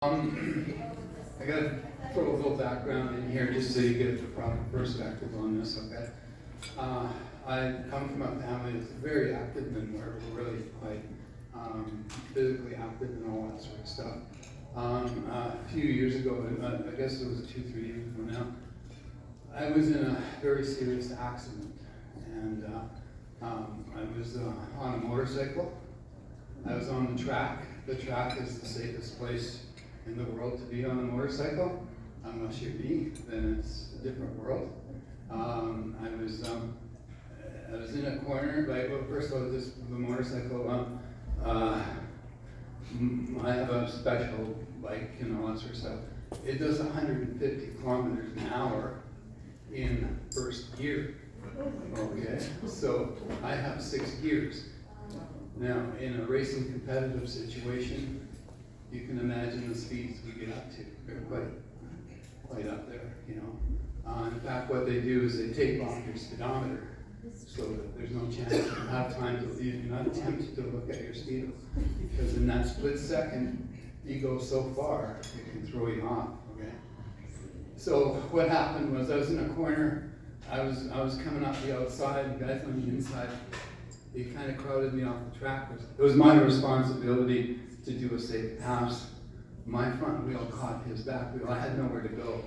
I got to throw a little background in here just so you get the proper perspective on this, okay? I come from a family that's very active and we're really quite physically active and all that sort of stuff. A few years ago, I guess it was 2-3 years ago now, I was in a very serious accident, and I was on a motorcycle. I was on the track. The track is the safest place in the world to be on a motorcycle. Unless you're me, then it's a different world. I was in a corner, well, first of all, the motorcycle, I have a special bike and all that sort of stuff. It does 150 kilometers an hour in first gear. Okay, so I have 6 gears. Now, in a racing competitive situation, you can imagine the speeds we get up to. They're quite up there, you know. In fact, what they do is they take off your speedometer so that there's no chance you have time to leave. You're not tempted to look at your speedo, because in that split second, you go so far, it can throw you off, okay? So what happened was I was in a corner, I was coming up the outside, and guys on the inside, they kind of crowded me off the track. It was my responsibility to do a safe pass. My front wheel caught his back wheel. I had nowhere to go.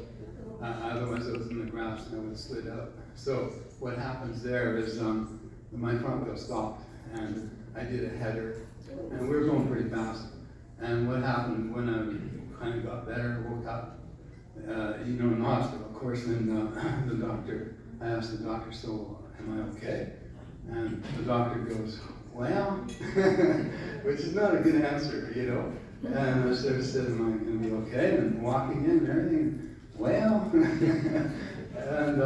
Otherwise I was in the grass and I would have slid out. So what happens there is my front wheel stopped and I did a header, and we were going pretty fast. And what happened when I kind of got better, woke up, in the hospital, of course, then I asked the doctor, so am I okay? And the doctor goes, well, which is not a good answer, you know. And I sort of said, am I going to be okay? And walking in and everything, well. And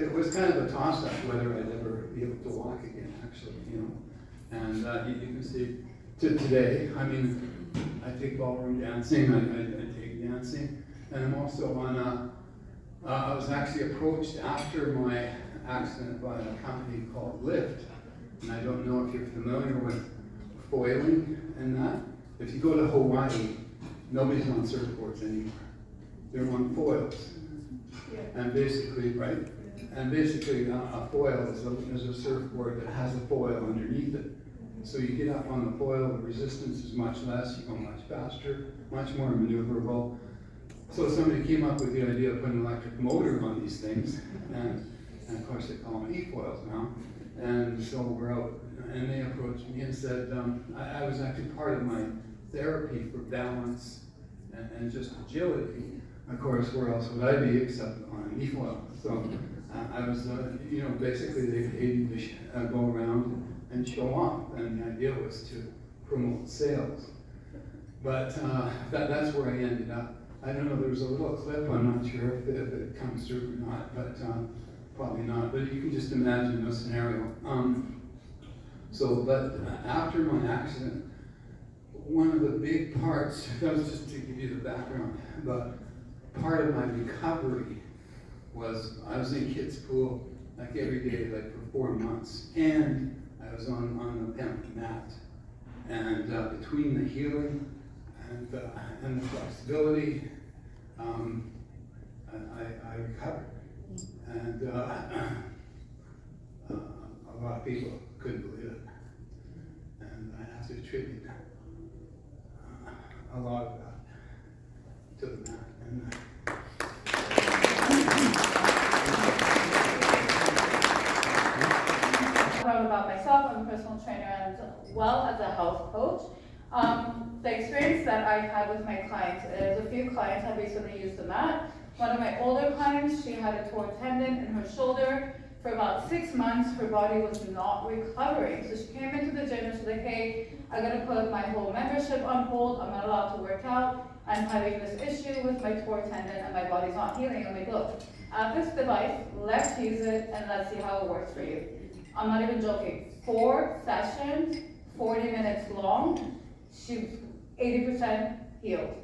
it was kind of a toss-up whether I'd ever be able to walk again, actually, you know. And you can see to today, I mean, I take ballroom dancing, I take dancing, and I'm also on I was actually approached after my accident by a company called Lyft. And I don't know if you're familiar with foiling and that. If you go to Hawaii, nobody's on surfboards anymore. They're on foils. And basically, right? And basically, a foil is a surfboard that has a foil underneath it. So you get up on the foil, the resistance is much less, you go much faster, much more maneuverable. So somebody came up with the idea of putting an electric motor on these things, and of course they call them e-foils now. And so we're out, and they approached me and said, I was actually part of my therapy for balance and just agility. Of course, where else would I be except on an e-foil? So I was, basically they paid me to go around and show off, and the idea was to promote sales. But that's where I ended up. I don't know, there was a little clip, I'm not sure if it comes through or not, but probably not, but you can just imagine the scenario. But after my accident, one of the big parts, that was just to give you the background, but part of my recovery was I was in kids' pool like every day, like for 4 months, and I was on the PEMF mat. And between the healing and the flexibility, I recovered. And a lot of people couldn't believe it. And I have to attribute a lot of that to the mat. And, about myself, I'm a personal trainer as well as a health coach. The experience that I've had with my clients is a few clients have recently used the mat. One of my older clients, she had a torn tendon in her shoulder. For about 6 months, her body was not recovering. So she came into the gym and she's like, hey, I'm gonna put my whole membership on hold. I'm not allowed to work out. I'm having this issue with my torn tendon and my body's not healing. I'm like, look, I have this device, let's use it and let's see how it works for you. I'm not even joking. 4 sessions, 40 minutes long, she's 80% healed.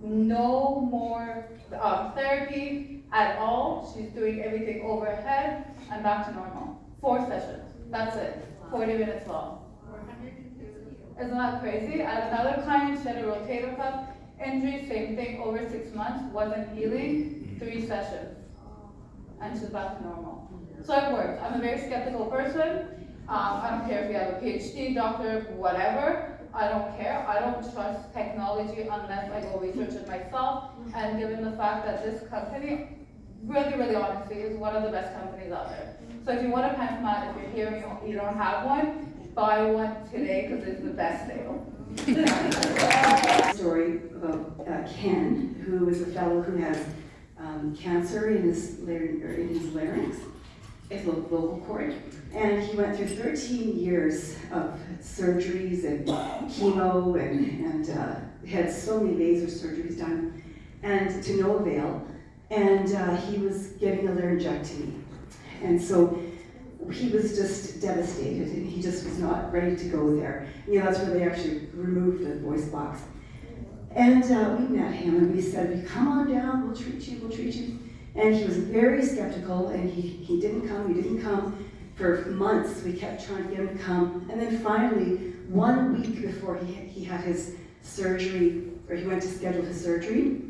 No more therapy at all. She's doing everything overhead and back to normal. 4 sessions, that's it, 40 minutes long. Isn't that crazy? I had another client, she had a rotator cuff Injury, same thing, over 6 months, wasn't healing, 3 sessions, and she's back to normal. So it works. I'm a very skeptical person. I don't care if you have a PhD, doctor, whatever. I don't care. I don't trust technology unless I go research it myself. And given the fact that this company, really honestly, is one of the best companies out there. So if you want a PEMF mat, if you're here and you don't have one, buy one today because it's the best sale. Story about Ken, who is a fellow who has cancer in his larynx, his vocal cord, and he went through 13 years of surgeries and chemo and had so many laser surgeries done, and to no avail. And he was getting a laryngectomy, and so he was just devastated, and he just was not ready to go there. You know, that's where they actually removed the voice box. And we met him, and we said, "Come on down, we'll treat you." And he was very skeptical, and he didn't come. For months, we kept trying to get him to come. And then finally, 1 week before he had his surgery, or he went to schedule his surgery,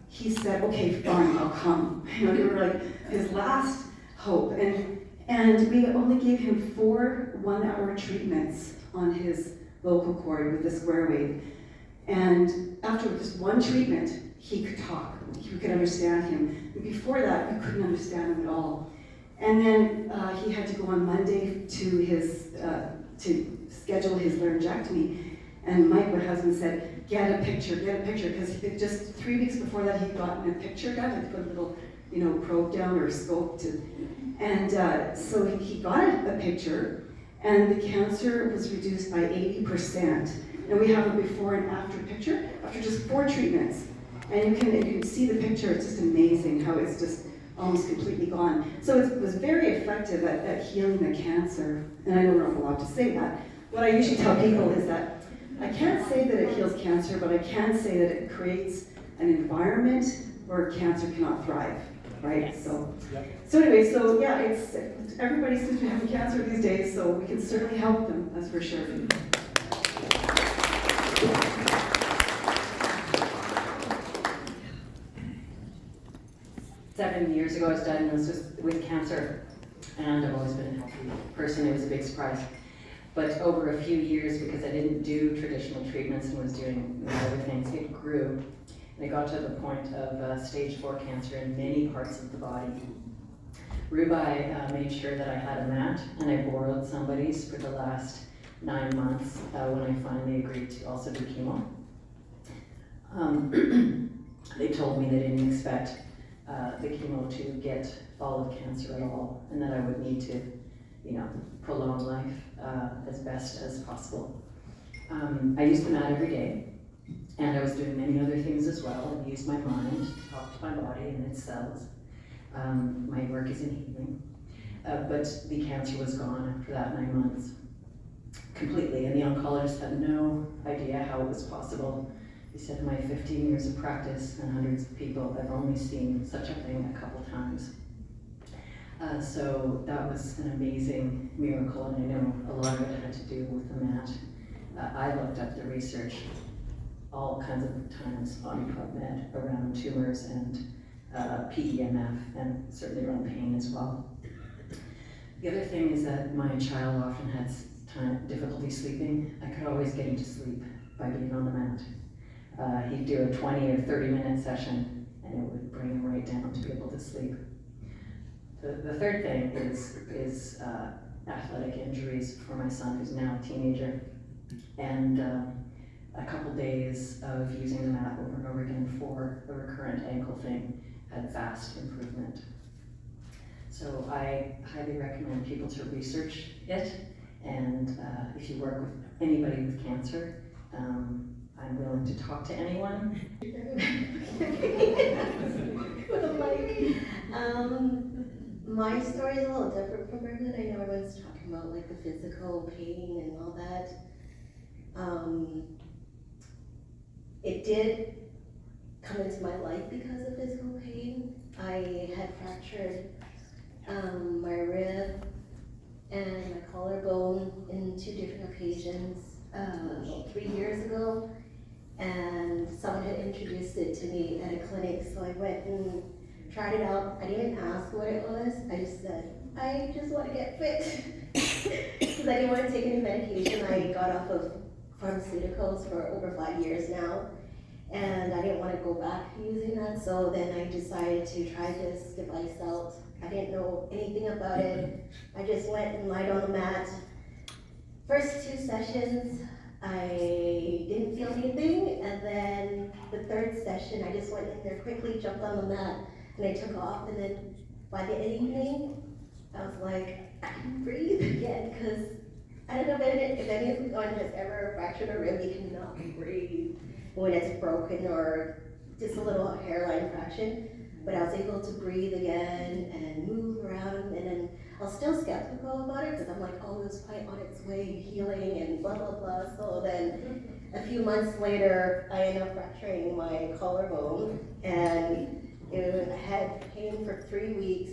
he said, "Okay, fine, I'll come." You know, we were like his last hope. And we only gave him 4 one-hour treatments on his vocal cord with the square wave. And after just 1 treatment, he could talk. We could understand him. And before that, we couldn't understand him at all. And then he had to go on Monday to schedule his laryngectomy. And Mike, my husband, said, get a picture, because just 3 weeks before that, he'd gotten a picture done. He'd put a little, probe down or scope to, and so he got a picture, and the cancer was reduced by 80%. And we have a before and after picture after just 4 treatments. And you can see the picture. It's just amazing how it's just almost completely gone. So it was very effective at healing the cancer. And I know we're not allowed to say that. What I usually tell people is that I can't say that it heals cancer, but I can say that it creates an environment where cancer cannot thrive, right? Yes. So anyway, yeah, it's everybody seems to be having cancer these days, so we can certainly help them, that's for sure. Seven years ago, I was diagnosed with cancer, and I've always been a healthy person. It was a big surprise. But over a few years, because I didn't do traditional treatments and was doing other things, it grew. And it got to the point of stage 4 cancer in many parts of the body. Rubai made sure that I had a mat, and I borrowed somebody's for the last 9 months when I finally agreed to also do chemo. They told me they didn't expect the chemo to get all of cancer at all, and that I would need to, prolong life as best as possible. I used the mat every day, and I was doing many other things as well. I used my mind to talk to my body and its cells. My work is in healing, but the cancer was gone after that 9 months, completely, and the oncologist had no idea how it was possible. He said, in my 15 years of practice and hundreds of people, I've only seen such a thing a couple times. So that was an amazing miracle, and I know a lot of it had to do with the mat. I looked up the research all kinds of times on PubMed around tumors and PEMF, and certainly around pain as well. The other thing is that my child often had difficulty sleeping. I could always get him to sleep by being on the mat. He'd do a 20 or 30-minute session, and it would bring him right down to be able to sleep. The third thing is athletic injuries for my son, who's now a teenager, and a couple days of using the mat over and over again for a recurrent ankle thing had vast improvement. So I highly recommend people to research it, and if you work with anybody with cancer, I'm willing to talk to anyone. My story is a little different from Brendan. I know everyone's talking about like the physical pain and all that. It did come into my life because of physical pain. I had fractured my rib and my collarbone in 2 different occasions about 3 years ago. and someone had introduced it to me at a clinic, so I went and tried it out. I didn't ask what it was, I just said, I just want to get fit. Because I didn't want to take any medication. I got off of pharmaceuticals for over 5 years now, and I didn't want to go back using that, so then I decided to try this device out. I didn't know anything about it. I just went and lied on the mat. First 2 sessions, I didn't feel anything, and then the 3rd session, I just went in there quickly, jumped on the mat, and I took off, and then by the evening, I was like, I can breathe again, because I don't know if anyone has ever fractured a rib, you cannot breathe when it's broken or just a little hairline fraction. But I was able to breathe again and move around, and then I was still skeptical about it because I'm like, oh, it was quite on its way healing and blah, blah, blah. So then a few months later, I ended up fracturing my collarbone, and I had pain for 3 weeks.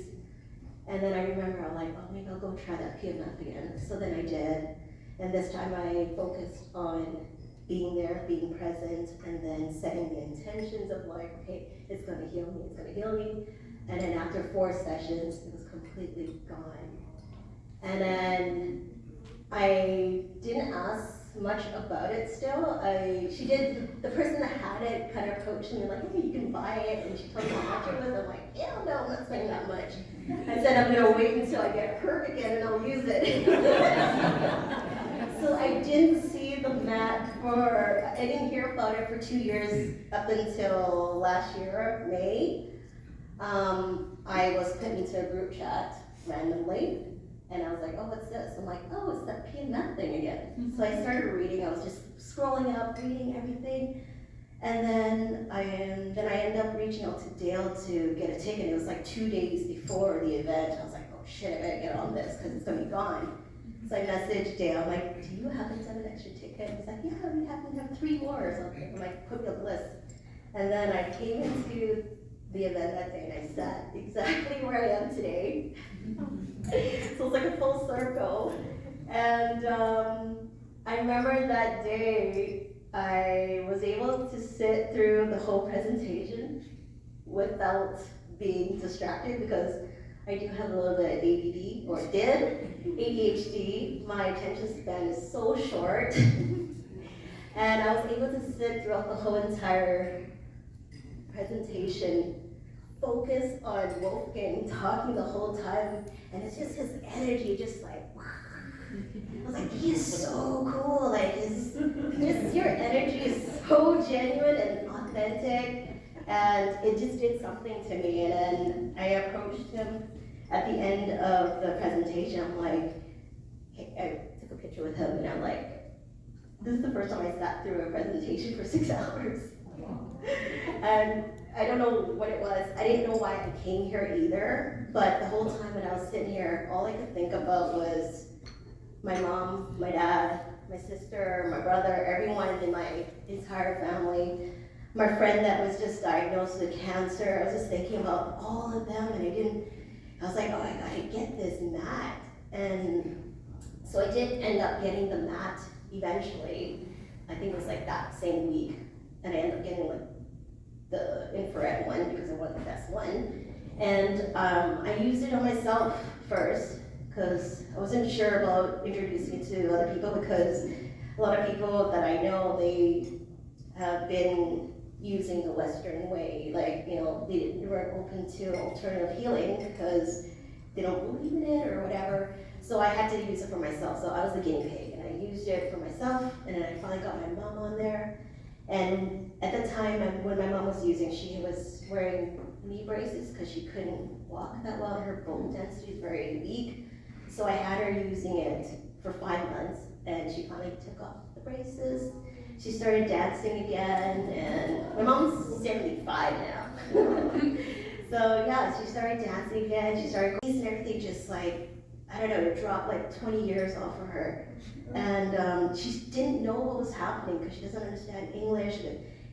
And then I remember I'm like, oh, maybe I'll go try that PMF again. So then I did, and this time I focused on being there, being present, and then setting the intentions of like, okay, it's gonna heal me, it's gonna heal me. And then after 4 sessions, it was completely gone. And then I didn't ask much about it still. The person that had it kind of approached me like, hey, you can buy it, and she told me how much it was. I'm like, hell no, I'm not spending that much. I said, I'm gonna wait until I get hurt again and I'll use it. So I didn't see the mat I didn't hear about it for 2 years up until last year, May. I was put into a group chat randomly, and I was like, oh, what's this? I'm like, oh, it's that PMF thing again. So I started reading, I was just scrolling up, reading everything. And then I ended up reaching out to Dale to get a ticket. It was like 2 days before the event. I was like, oh shit, I better get on this because it's gonna be gone. So I messaged Dale, I'm like, do you happen to have an extra ticket? He's like, yeah, we happen to have 3 more or something. I'm like, put me on the list. And then I came into the event that day and I sat exactly where I am today. So it's like a full circle. And I remember that day I was able to sit through the whole presentation without being distracted because I do have a little bit of ADD, or did, ADHD. My attention span is so short. And I was able to sit throughout the whole entire presentation, focus on Wolfgang talking the whole time, and it's just his energy, just like, I was like, he is so cool, like just your energy is so genuine and authentic, and it just did something to me. And then I approached him at the end of the presentation. I'm like, hey, I took a picture with him, and I'm like, this is the first time I sat through a presentation for 6 hours. And I don't know what it was. I didn't know why I came here either, but the whole time when I was sitting here, all I could think about was my mom, my dad, my sister, my brother, everyone in my entire family. My friend that was just diagnosed with cancer, I was just thinking about all of them, and I was like, oh, I gotta get this mat. And so I did end up getting the mat eventually. I think it was like that same week. And I ended up getting like the infrared one because it wasn't the best one. And I used it on myself first because I wasn't sure about introducing it to other people, because a lot of people that I know, they have been using the Western way, like, you know, they weren't open to alternative healing because they don't believe in it or whatever. So I had to use it for myself. So I was the guinea pig, and I used it for myself, and then I finally got my mom on there. And at the time when my mom was using, she was wearing knee braces because she couldn't walk that well, and her bone density is very weak. So I had her using it for 5 months, and she finally took off the braces. She started dancing again, and my mom's 75 now. So yeah, she started dancing again, she started and everything just like, I don't know, it dropped like 20 years off of her. And she didn't know what was happening because she doesn't understand English.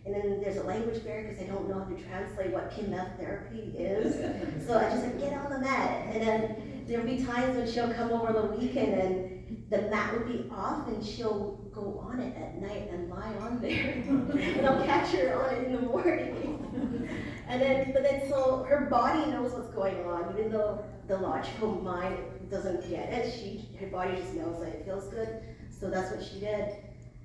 And then there's a language barrier because I don't know how to translate what PEMF therapy is. So I just like, get on the mat. And then there'll be times when she'll come over the weekend and the mat would be off and she'll go on it at night and lie on there. And I'll catch her on it in the morning. But then so her body knows what's going on, even though the logical mind doesn't get it. Her body just knows that it feels good. So that's what she did.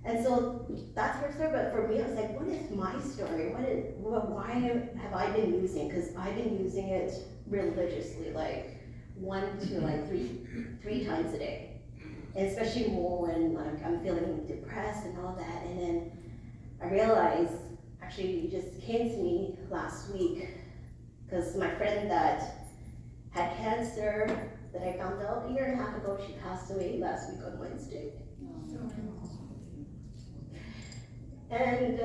And so that's her story, but for me, I was like, what is my story? Why have I been using? Because I've been using it religiously, like 1 to like three times a day. And especially more when like I'm feeling depressed and all that. And then I realized, actually it just came to me last week, because my friend that had cancer that I found out a year and a half ago, she passed away last week on Wednesday. And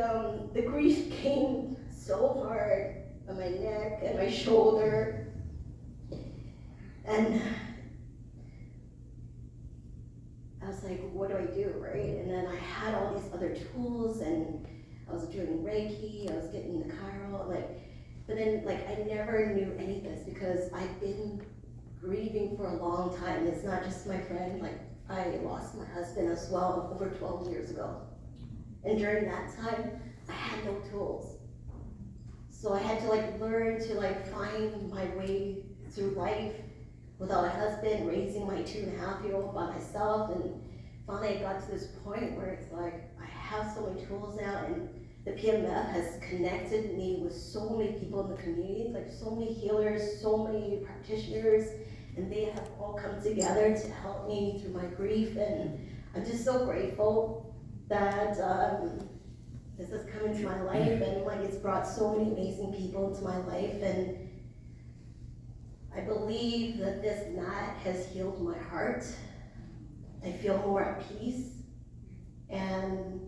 the grief came so hard on my neck and my shoulder. And I was like, what do I do, right? And then I had all these other tools, and I was doing Reiki, I was getting the Chiral, but then I never knew any of this because I've been grieving for a long time. It's not just my friend, I lost my husband as well over 12 years ago. And during that time, I had no tools. So I had to learn to find my way through life without a husband, raising my 2.5-year-old by myself. And finally I got to this point where it's I have so many tools now, and the PMF has connected me with so many people in the community, so many healers, so many practitioners, and they have all come together to help me through my grief. And I'm just so grateful that this has come into my life, and it's brought so many amazing people into my life. And I believe that this mat has healed my heart. I feel more at peace, and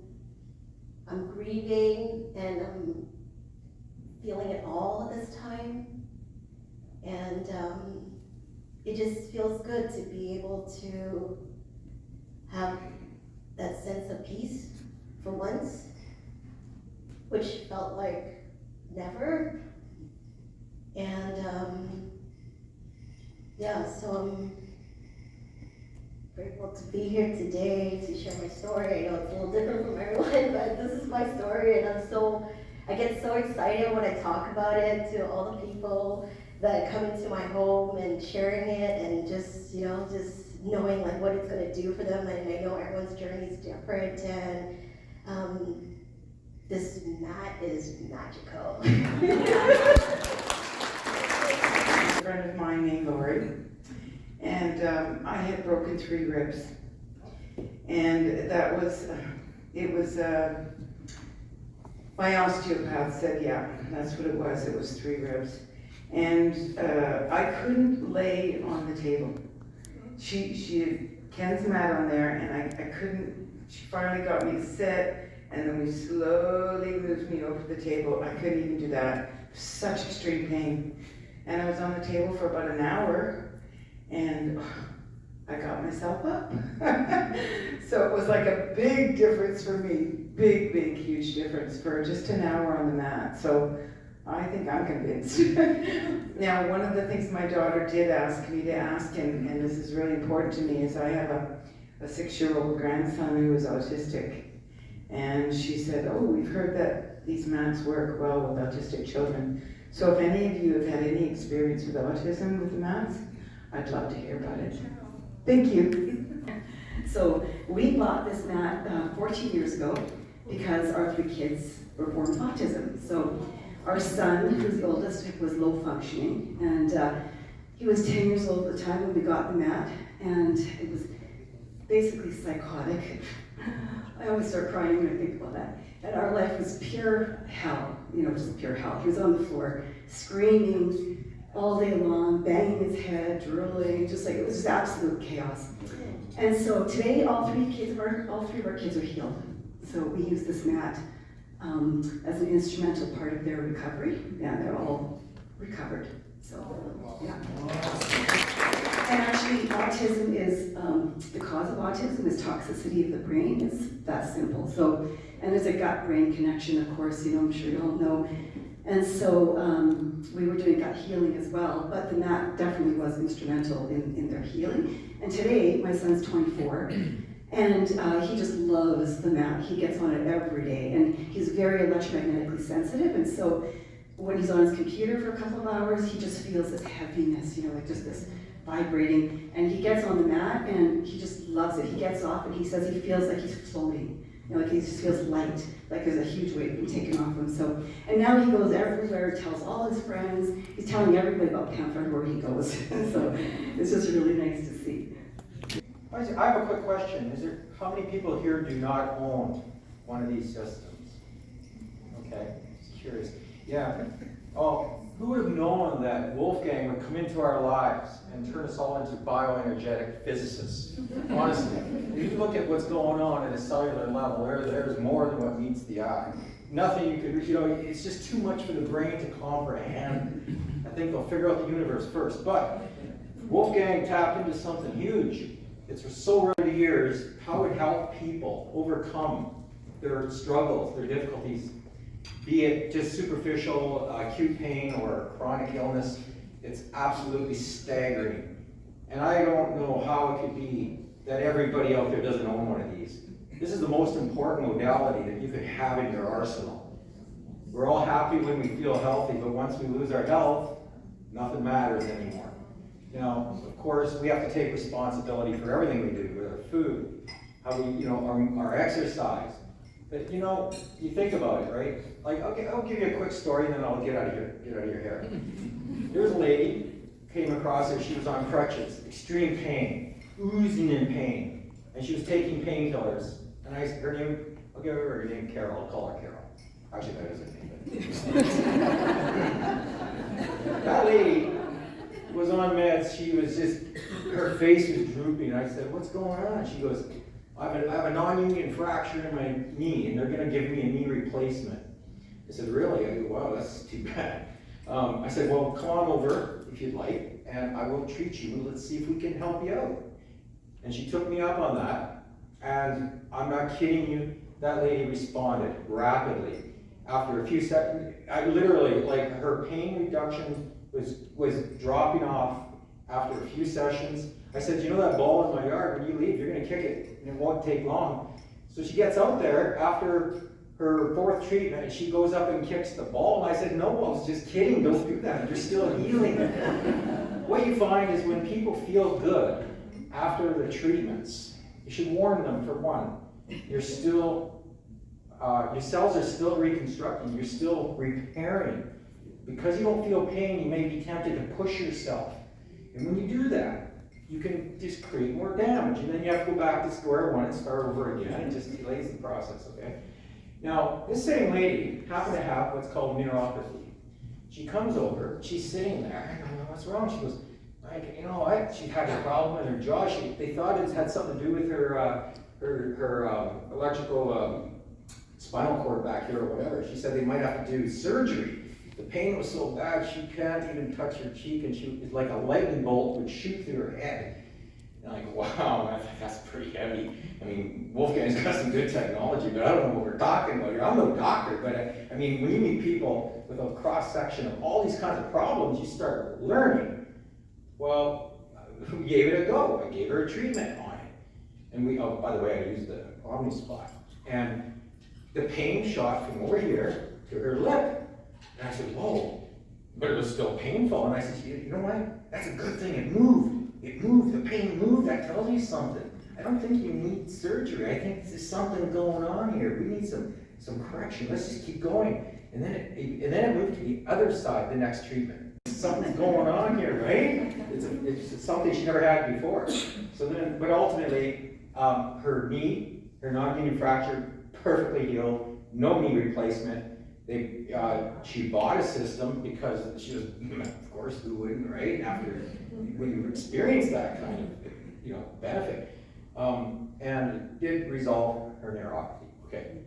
I'm grieving, and I'm feeling it all at this time. And it just feels good to be able to have that sense of peace for once, which felt like never. And yeah, so I'm grateful to be here today to share my story. I know it's a little different from everyone, but this is my story, and I get so excited when I talk about it to all the people that come into my home and sharing it, and just knowing what it's going to do for them. And I know everyone's journey is different, and this mat is magical. A friend of mine named Lori, and I had broken 3 ribs, and that was, my osteopath said, yeah, that's what it was 3 ribs. And I couldn't lay on the table. She had Ken's mat on there, and I couldn't, she finally got me to sit, and then we slowly moved me over the table. I couldn't even do that. Such extreme pain. And I was on the table for about an hour, and I got myself up. So it was a big difference for me. Big, huge difference for just an hour on the mat. So I think I'm convinced. Now, one of the things my daughter did ask me to ask, and this is really important to me, is I have a 6-year-old grandson who is autistic. And she said, oh, we've heard that these mats work well with autistic children. So if any of you have had any experience with autism with the mats, I'd love to hear about it. Thank you. So we bought this mat 14 years ago because our 3 kids were born with autism. So our son, who's the oldest, was low functioning, and he was 10 years old at the time when we got the mat, and it was basically psychotic. I always start crying when I think about that. And our life was pure hell, just pure hell. He was on the floor screaming all day long, banging his head, drooling, it was just absolute chaos. And so today, all 3 of our kids are healed. So we use this mat as an instrumental part of their recovery. Yeah, they're all recovered. So, yeah. And actually, autism is, the cause of autism is toxicity of the brain. It's that simple. So, and there's a gut-brain connection, of course, I'm sure you all know. And so we were doing gut healing as well, but the mat definitely was instrumental in their healing. And today, my son's 24, and he just loves the mat. He gets on it every day, and he's very electromagnetically sensitive, and so when he's on his computer for a couple of hours, he just feels this heaviness, like just this vibrating, and he gets on the mat and he just loves it. He gets off and he says he feels like he's floating, like he just feels light, like there's a huge weight being taken off him. So, and now he goes everywhere, tells all his friends, he's telling everybody about PEMF everywhere he goes. So it's just really nice to see. I have a quick question. How many people here do not own one of these systems? Okay, just curious. Yeah. Oh, who would have known that Wolfgang would come into our lives and turn us all into bioenergetic physicists? Honestly, if you look at what's going on at a cellular level, there's more than what meets the eye. Nothing you could, it's just too much for the brain to comprehend. I think they'll figure out the universe first. But Wolfgang tapped into something huge. It's for so many years how it helped people overcome their struggles, their difficulties, be it just superficial acute pain or chronic illness. It's absolutely staggering. And I don't know how it could be that everybody out there doesn't own one of these. This is the most important modality that you could have in your arsenal. We're all happy when we feel healthy, but once we lose our health, nothing matters anymore. Now, of course, we have to take responsibility for everything we do, with our food, how we, our exercise. But you think about it, right? Like, okay, I'll give you a quick story and then I'll get out of your hair. There's a lady, came across her, she was on crutches, extreme pain, oozing in pain. And she was taking painkillers. And her name, I'll give her name Carol, I'll call her Carol. Actually, that is her name. That lady was on meds, she was just, her face was drooping. I said, what's going on? She goes, I have a non-union fracture in my knee, and they're going to give me a knee replacement. I said, really? I go, wow, that's too bad. I said, well, come on over if you'd like, and I will treat you. Let's see if we can help you out. And she took me up on that, and I'm not kidding you, that lady responded rapidly. After a few seconds, I literally, like, her pain reduction was dropping off after a few sessions. I said, that ball in my yard, when you leave, you're going to kick it, and it won't take long. So she gets out there after her 4th treatment, and she goes up and kicks the ball. And I said, no, I was just kidding, don't do that, you're still healing. What you find is when people feel good after the treatments, you should warn them, for one, you're still, your cells are still reconstructing, you're still repairing. Because you don't feel pain, you may be tempted to push yourself. And when you do that, you can just create more damage. And then you have to go back to square one and start over again. It just delays the process, okay? Now, this same lady happened to have what's called neuropathy. She comes over, she's sitting there, and I go, what's wrong? She goes, like, she had a problem in her jaw. They thought it had something to do with her electrical spinal cord back here or whatever. She said they might have to do surgery. The pain was so bad she can't even touch her cheek, and it's like a lightning bolt would shoot through her head. And I'm like, wow, that's pretty heavy. I mean, Wolfgang's got some good technology, but I don't know what we're talking about here. I'm no doctor, but I mean, when you meet people with a cross-section of all these kinds of problems, you start learning. Well, we gave it a go. I gave her a treatment on it. And oh, by the way, I used the Omni Spot. And the pain shot from over here to her lip. And I said, whoa, but it was still painful. And I said, you know what? That's a good thing. It moved. It moved. The pain moved. That tells you something. I don't think you need surgery. I think there's something going on here. We need some correction. Let's just keep going. And then it moved to the other side, the next treatment. Something's going on here, right? It's something she never had before. So then, but ultimately, her knee, her non-union fracture, perfectly healed, no knee replacement. She bought a system because she was, of course, who wouldn't, right? After when you experience that kind of, benefit, and did resolve her neuropathy. Okay,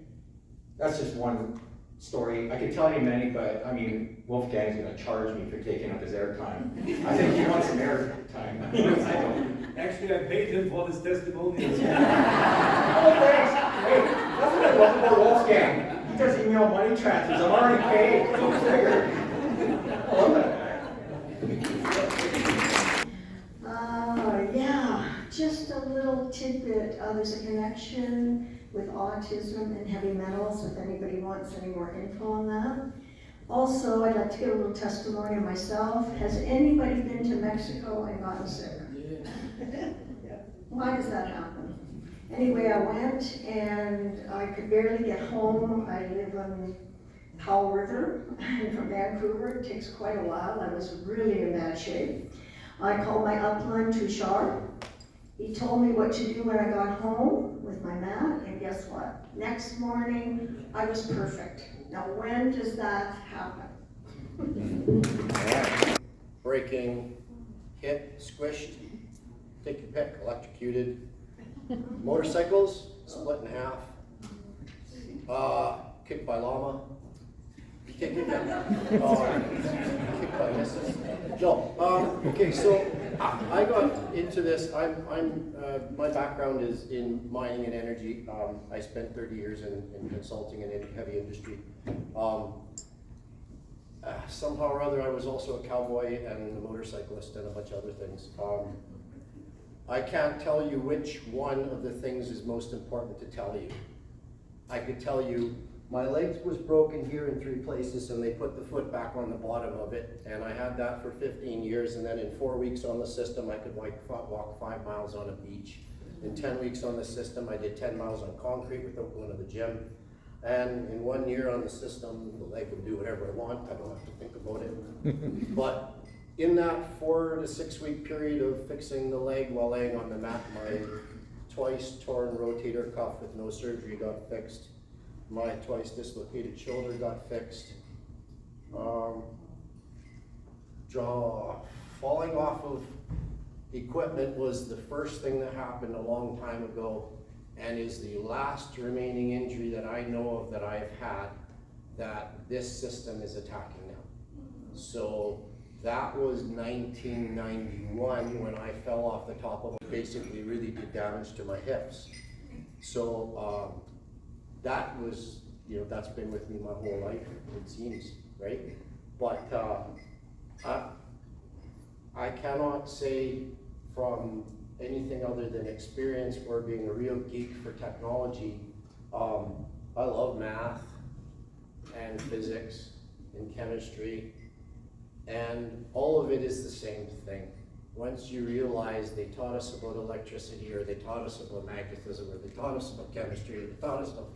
that's just one story. I could tell you many, but I mean, Wolfgang's going to charge me for taking up his airtime. I think he wants some airtime. Actually, I paid him for this testimonies. Oh, thanks. Hey, that's what I love about Wolfgang. He does email money transfers, I'm already paid, go figure. I love that guy. Yeah, just a little tidbit. There's a connection with autism and heavy metals, if anybody wants any more info on that. Also, I'd like to give a little testimony of myself. Has anybody been to Mexico and gotten sick? Why does that happen? Anyway, I went and I could barely get home. I live on Powell River from Vancouver. It takes quite a while. I was really in bad shape. I called my upline, Tushar. He told me what to do when I got home with my mat, and guess what? Next morning, I was perfect. Now, when does that happen? Breaking, hit, squished, take your pick, electrocuted. Motorcycles, split in half. Kicked by llama. Kicked by missus. No, okay, so I got into this, my background is in mining and energy. I spent 30 years in consulting and in heavy industry. Somehow or other, I was also a cowboy and a motorcyclist and a bunch of other things. I can't tell you which one of the things is most important to tell you. I could tell you my leg was broken here in 3 places and they put the foot back on the bottom of it, and I had that for 15 years, and then in 4 weeks on the system I could walk 5 miles on a beach. In 10 weeks on the system I did 10 miles on concrete without going to the gym. And in 1 year on the system, the leg will do whatever I want, I don't have to think about it. But in that 4 to 6 week period of fixing the leg while laying on the mat, my twice torn rotator cuff with no surgery got fixed. My twice dislocated shoulder got fixed. Falling off of equipment was the first thing that happened a long time ago, and is the last remaining injury that I know of that I've had that this system is attacking now. So that was 1991 when I fell off the top of it, basically really did damage to my hips. So that was, that's been with me my whole life, it seems, right? But I cannot say from anything other than experience or being a real geek for technology. I love math and physics and chemistry, and all of it is the same thing. Once you realize they taught us about electricity, or they taught us about magnetism, or they taught us about chemistry, or they taught us about,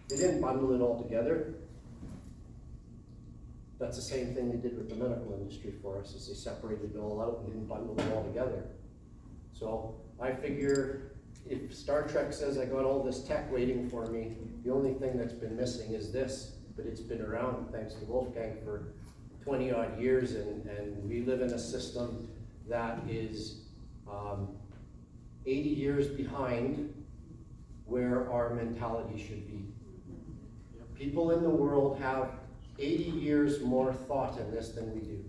they didn't bundle it all together. That's the same thing they did with the medical industry for us, is they separated it all out and didn't bundle it all together. So I figure if Star Trek says I got all this tech waiting for me, the only thing that's been missing is this, but it's been around thanks to Wolfgang for 20 odd years, and we live in a system that is 80 years behind where our mentality should be. People in the world have 80 years more thought in this than we do.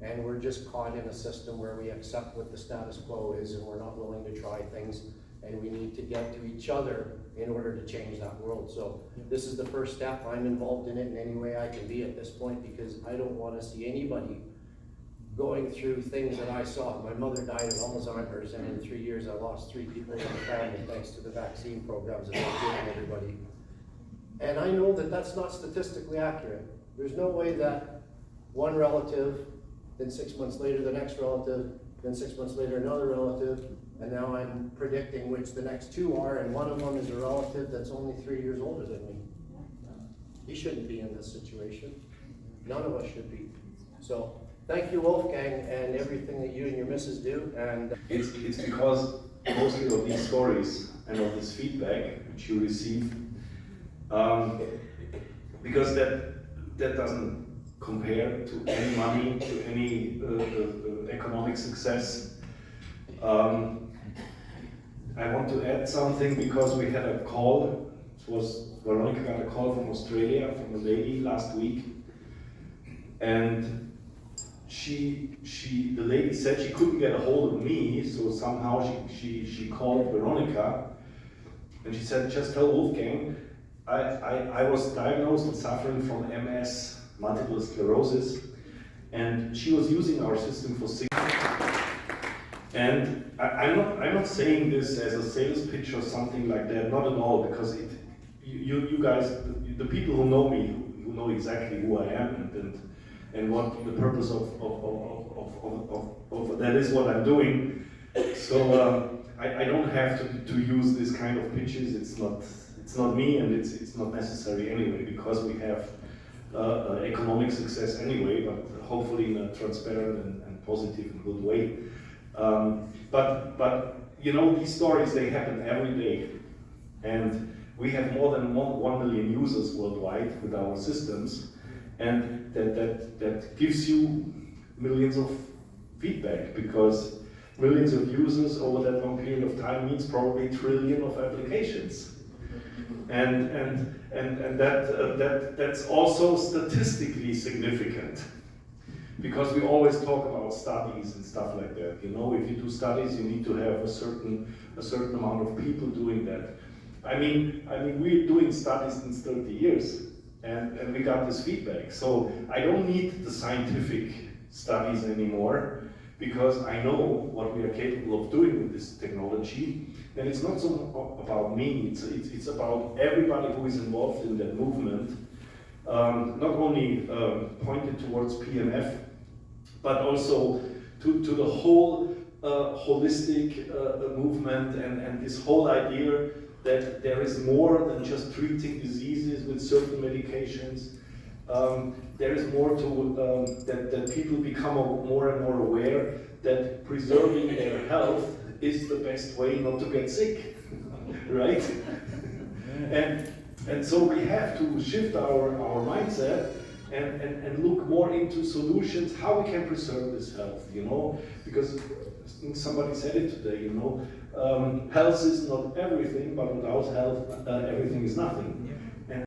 And we're just caught in a system where we accept what the status quo is, and we're not willing to try things, and we need to get to each other in order to change that world. So this is the first step. I'm involved in it in any way I can be at this point, because I don't want to see anybody going through things that I saw. My mother died of Alzheimer's, and in 3 years I lost 3 people in the family thanks to the vaccine programs that they're giving everybody. And I know that that's not statistically accurate. There's no way that one relative, then 6 months later the next relative, then 6 months later another relative, and now I'm predicting which the next 2 are, and one of them is a relative that's only 3 years older than me. He shouldn't be in this situation. None of us should be. So thank you, Wolfgang, and everything that you and your missus do. And it's because mostly of these stories and of this feedback which you receive, because that doesn't compare to any money, to any economic success. I want to add something, because we had a call. It was Veronica got a call from Australia from a lady last week, and the lady said she couldn't get a hold of me, so somehow she called Veronica, and she said, just tell Wolfgang I was diagnosed and suffering from MS, multiple sclerosis, and she was using our system for 6 months. And I'm not saying this as a sales pitch or something like that, not at all, because you guys, the people who know me, who know exactly who I am and what the purpose of that is what I'm doing. So I don't have to use this kind of pitches. It's not me, and it's not necessary anyway, because we have economic success anyway, but hopefully in a transparent and positive and good way. But you know, these stories, they happen every day, and we have more than 1 million users worldwide with our systems, and that gives you millions of feedback, because millions of users over that long period of time means probably trillion of applications. And that's also statistically significant, because we always talk about studies and stuff like that. You know, if you do studies, you need to have a certain amount of people doing that. I mean, we're doing studies since 30 years, and we got this feedback. So I don't need the scientific studies anymore, because I know what we are capable of doing with this technology. And it's not so about me, it's about everybody who is involved in that movement, not only pointed towards PMF, but also to the whole holistic movement and this whole idea that there is more than just treating diseases with certain medications. There is more to, that people become more and more aware that preserving their health is the best way not to get sick, right? And so we have to shift our mindset and look more into solutions, how we can preserve this health, you know? Because I think somebody said it today, you know, health is not everything, but without health, everything is nothing.